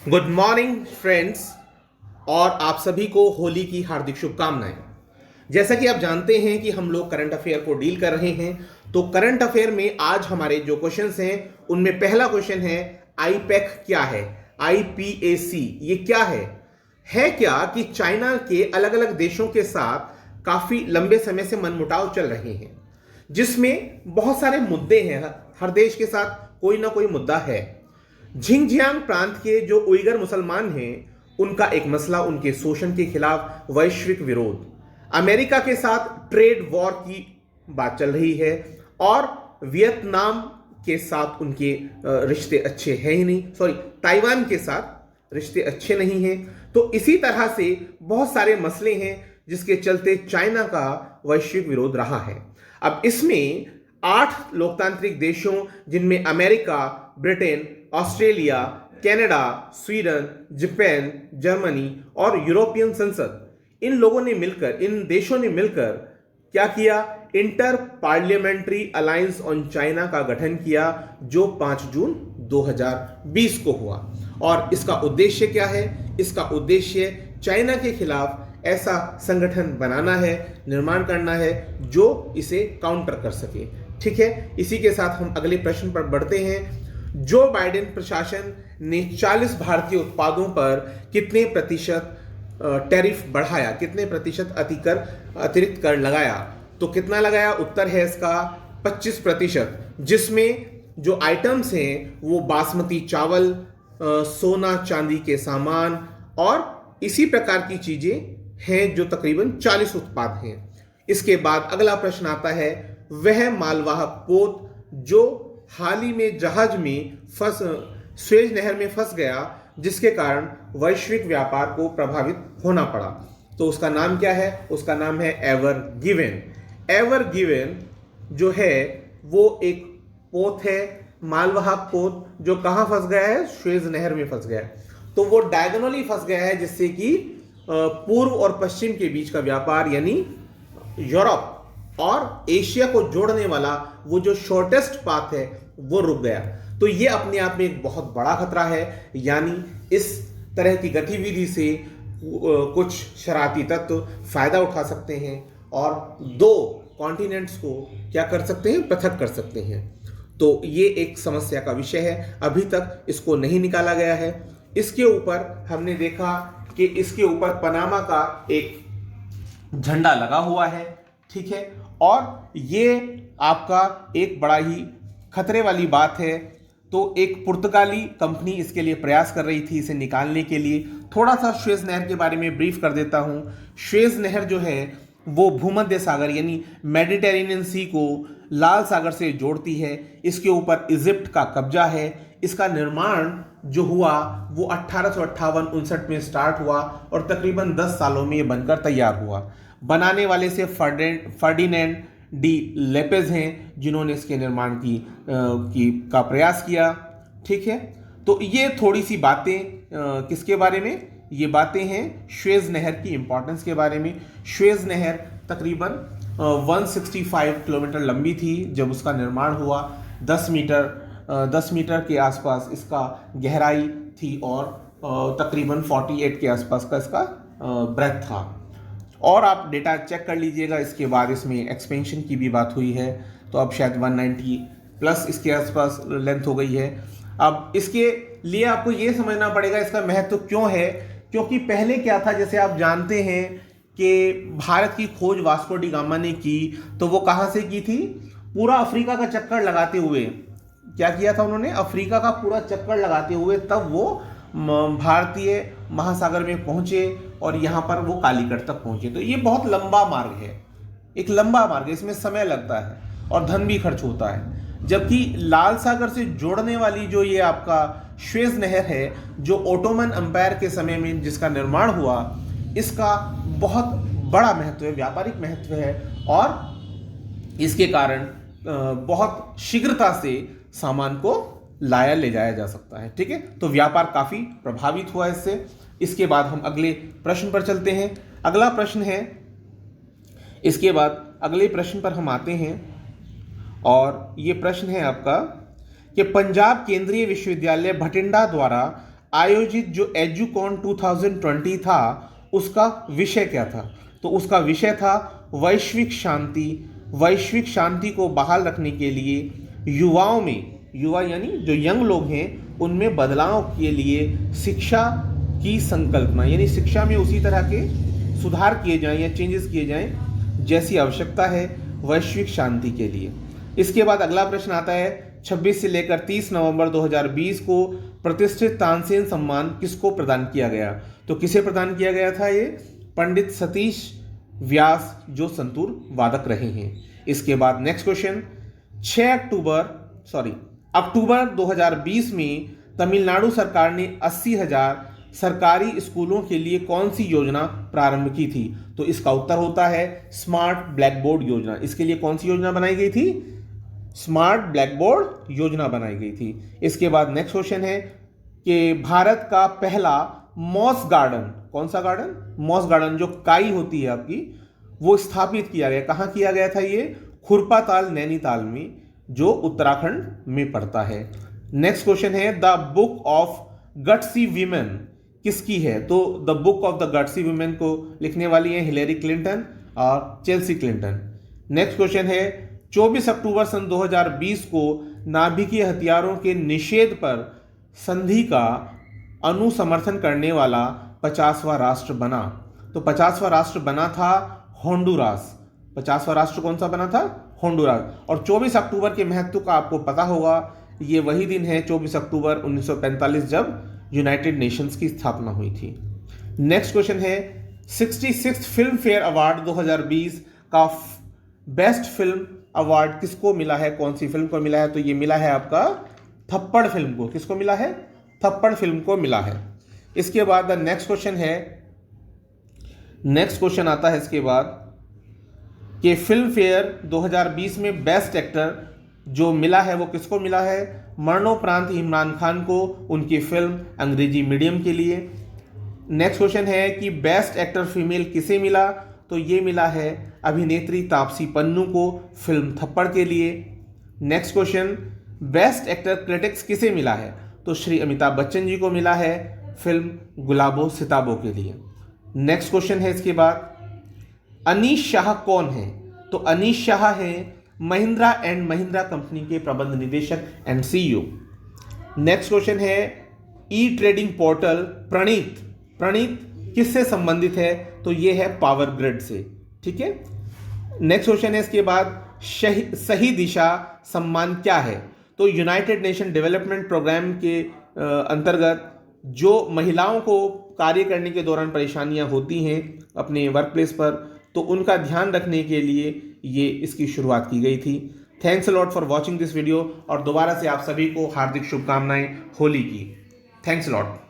Good morning friends. और आप सभी को होली की हार्दिक शुभकामनाएं। जैसा कि आप जानते हैं कि हम लोग करंट अफेयर को डील कर रहे हैं, तो करंट अफेयर में आज हमारे जो क्वेश्चंस हैं उनमें पहला क्वेश्चन है आईपैक क्या है। आईपीएसी ये क्या है क्या कि चाइना के अलग अलग देशों के साथ काफी लंबे समय से मनमुटाव चल रहे हैं, जिसमें बहुत सारे मुद्दे हैं। हर देश के साथ कोई ना कोई मुद्दा है। झिंगजियांग प्रांत के जो उइगर मुसलमान हैं, उनका एक मसला उनके शोषण के खिलाफ वैश्विक विरोध, अमेरिका के साथ ट्रेड वॉर की बात चल रही है, और वियतनाम के साथ उनके रिश्ते अच्छे हैं ही नहीं, सॉरी ताइवान के साथ रिश्ते अच्छे नहीं हैं। तो इसी तरह से बहुत सारे मसले हैं जिसके चलते चाइना का वैश्विक विरोध रहा है। अब इसमें 8 लोकतांत्रिक देशों, जिनमें America, Britain, Australia, Canada, Sweden, Japan, Germany और यूरोपियन संसद, इन देशों ने मिलकर क्या किया? Inter parliamentary alliance on China का गठन किया, जो 5 जून 2020 को हुआ। और इसका उद्देश्य क्या है? इसका उद्देश्य चाइना के खिलाफ ऐसा संगठन बनाना है, निर्माण करना है, जो इसे काउंटर कर सके। ठीक है, इसी के साथ हम अगले प्रश्न पर बढ़ते हैं। जो बाइडेन प्रशासन ने 40 भारतीय उत्पादों पर कितने प्रतिशत टैरिफ बढ़ाया, कितने प्रतिशत अतिरिक्त कर लगाया? तो कितना लगाया? उत्तर है इसका 25%, जिसमें जो आइटम्स हैं वो बासमती चावल, सोना चांदी के सामान और इसी प्रकार की चीजें हैं, जो तकरीबन 40 उत्पाद हैं। इसके बाद अगला प्रश्न आता है, वह मालवाहक पोत जो हाल ही में जहाज में स्वेज नहर में फंस गया, जिसके कारण वैश्विक व्यापार को प्रभावित होना पड़ा, तो उसका नाम क्या है? उसका नाम है एवर गिवन। एवर गिवन जो है वो एक पोत है, मालवाहक पोत, जो कहां फंस गया है? स्वेज नहर में फंस गया है। तो वो डायगोनली फंस गया है, जिससे कि पूर्व और पश्चिम के बीच का व्यापार, यानी यूरोप और एशिया को जोड़ने वाला वो जो शॉर्टेस्ट पाथ है वो रुक गया। तो ये अपने आप में एक बहुत बड़ा खतरा है, यानी इस तरह की गतिविधि से कुछ शरारती तत्व फायदा उठा सकते हैं और 2 कॉन्टिनेंट्स को क्या कर सकते हैं? पृथक कर सकते हैं। तो ये एक समस्या का विषय है, अभी तक इसको नहीं निकाला गया है। इसके ऊपर हमने देखा कि इसके ऊपर पनामा का एक झंडा लगा हुआ है, ठीक है, और ये आपका एक बड़ा ही खतरे वाली बात है। तो एक पुर्तगाली कंपनी इसके लिए प्रयास कर रही थी इसे निकालने के लिए। थोड़ा सा स्वेज नहर के बारे में ब्रीफ कर देता हूं। स्वेज नहर जो है वो भूमध्य सागर यानी मेडिटेरेनियन सी को लाल सागर से जोड़ती है। इसके ऊपर इजिप्ट का कब्जा है। इसका निर्माण जो हुआ वो 1858-59 में स्टार्ट हुआ और तकरीबन 10 सालों में ये बनकर तैयार हुआ। बनाने वाले से फर्डिनेंड डी लेपेज हैं, जिन्होंने इसके निर्माण का प्रयास किया। ठीक है, तो ये थोड़ी सी बातें किसके बारे में? ये बातें हैं स्वेज नहर की इंपॉर्टेंस के बारे में। स्वेज नहर तकरीबन 165 किलोमीटर लंबी थी जब उसका निर्माण हुआ। 10 मीटर के आसपास इसका गहराई थी और तकरीबन 48 के आसपास का इसका ब्रेथ था। और आप डेटा चेक कर लीजिएगा। इसके बाद इसमें एक्सपेंशन की भी बात हुई है, तो अब शायद 190 प्लस इसके आसपास लेंथ हो गई है। अब इसके लिए आपको ये समझना पड़ेगा इसका महत्व क्यों है, क्योंकि पहले क्या था, जैसे आप जानते हैं कि भारत की खोज वास्को डी गामा ने की, तो वो कहाँ से की थी? पूरा अफ्रीका का चक्कर लगाते हुए। क्या किया था उन्होंने? अफ्रीका का पूरा चक्कर लगाते हुए तब वो भारतीय महासागर में पहुंचे और यहाँ पर वो कालीकट तक पहुंचे। तो ये बहुत लंबा मार्ग है, एक लंबा मार्ग है, इसमें समय लगता है और धन भी खर्च होता है। जबकि लाल सागर से जोड़ने वाली जो ये आपका स्वेज नहर है, जो ओटोमन एम्पायर के समय में जिसका निर्माण हुआ, इसका बहुत बड़ा महत्व है, व्यापारिक महत्व है, और इसके कारण बहुत शीघ्रता से सामान को ले जाया जा सकता है। ठीक है, तो व्यापार काफी प्रभावित हुआ इससे। इसके बाद हम अगले प्रश्न पर चलते हैं। अगला प्रश्न है, इसके बाद अगले प्रश्न पर हम आते हैं, और ये प्रश्न है आपका कि पंजाब केंद्रीय विश्वविद्यालय भटिंडा द्वारा आयोजित जो एजुकॉन 2020 था उसका विषय क्या था? तो उसका विषय था वैश्विक शांति। वैश्विक शांति को बहाल रखने के लिए युवाओं में, युवा यानी जो यंग लोग हैं, उनमें बदलाव के लिए शिक्षा की संकल्पना, यानी शिक्षा में उसी तरह के सुधार किए जाएं या चेंजेस किए जाएं जैसी आवश्यकता है वैश्विक शांति के लिए। इसके बाद अगला प्रश्न आता है 26 से लेकर 30 नवंबर 2020 को प्रतिष्ठित तानसेन सम्मान किसको प्रदान किया गया? तो किसे प्रदान किया गया था? ये पंडित सतीश व्यास जो संतूर वादक रहे हैं। इसके बाद नेक्स्ट क्वेश्चन, 6 अक्टूबर 2020 में तमिलनाडु सरकार ने 80,000 सरकारी स्कूलों के लिए कौन सी योजना प्रारंभ की थी? तो इसका उत्तर होता है स्मार्ट ब्लैक बोर्ड योजना। इसके लिए कौन सी योजना बनाई गई थी? स्मार्ट ब्लैक बोर्ड योजना बनाई गई थी। इसके बाद नेक्स्ट क्वेश्चन है कि भारत का पहला मॉस गार्डन, कौन सा गार्डन? मॉस गार्डन, जो काई होती है आपकी, वो स्थापित किया गया। कहाँ किया गया था ये? खुरपाताल नैनीताल में, जो उत्तराखंड में पड़ता है। नेक्स्ट क्वेश्चन है the book of gutsy women किसकी है? तो the book of the gutsy women को लिखने वाली है हिलेरी क्लिंटन और चेल्सी क्लिंटन। नेक्स्ट क्वेश्चन है 24 अक्टूबर सन 2020 को नाभिकीय हथियारों के निषेध पर संधि का अनुसमर्थन करने वाला 50वां राष्ट्र बना। तो 50वां राष्ट्र बना था होंडुरास। 50वां राष्ट्र कौन सा बना था? होंडुरास। और 24 अक्टूबर के महत्व का आपको पता होगा, ये वही दिन है 24 अक्टूबर 1945 जब यूनाइटेड नेशंस की स्थापना हुई थी। नेक्स्ट क्वेश्चन है 66th फिल्म फेयर अवार्ड 2020 का बेस्ट फिल्म अवार्ड किसको मिला है? कौन सी फिल्म को मिला है? तो ये मिला है आपका थप्पड़ फिल्म को। किसको मिला है? थप्पड़ फिल्म को मिला है। इसके बाद नेक्स्ट क्वेश्चन है, नेक्स्ट क्वेश्चन आता है इसके बाद कि फिल्म फेयर 2020 में बेस्ट एक्टर जो मिला है वो किसको मिला है? मरणोपरांत इमरान खान को, उनकी फिल्म अंग्रेजी मीडियम के लिए। नेक्स्ट क्वेश्चन है कि बेस्ट एक्टर फीमेल किसे मिला? तो ये मिला है अभिनेत्री तापसी पन्नू को फिल्म थप्पड़ के लिए। Next question, best actor critics किसे मिला है? तो श्री अमिताभ बच्चन जी को मिला है फिल्म गुलाबो सिताबो के लिए। नेक्स्ट क्वेश्चन है इसके बाद, अनीश शाह कौन है? तो अनीश शाह है महिंद्रा एंड महिंद्रा कंपनी के प्रबंध निदेशक एंड सीईओ। नेक्स्ट क्वेश्चन है ई ट्रेडिंग पोर्टल प्रणीत किससे संबंधित है? तो ये है पावर ग्रिड से। ठीक है। नेक्स्ट क्वेश्चन है इसके बाद, सही दिशा सम्मान क्या है? तो यूनाइटेड नेशन डेवलपमेंट प्रोग्राम के अंतर्गत जो महिलाओं को कार्य करने के दौरान परेशानियां होती हैं अपने वर्क प्लेस पर, तो उनका ध्यान रखने के लिए ये इसकी शुरुआत की गई थी। Thanks a lot for watching this video, और दोबारा से आप सभी को हार्दिक शुभकामनाएं होली की। Thanks a lot.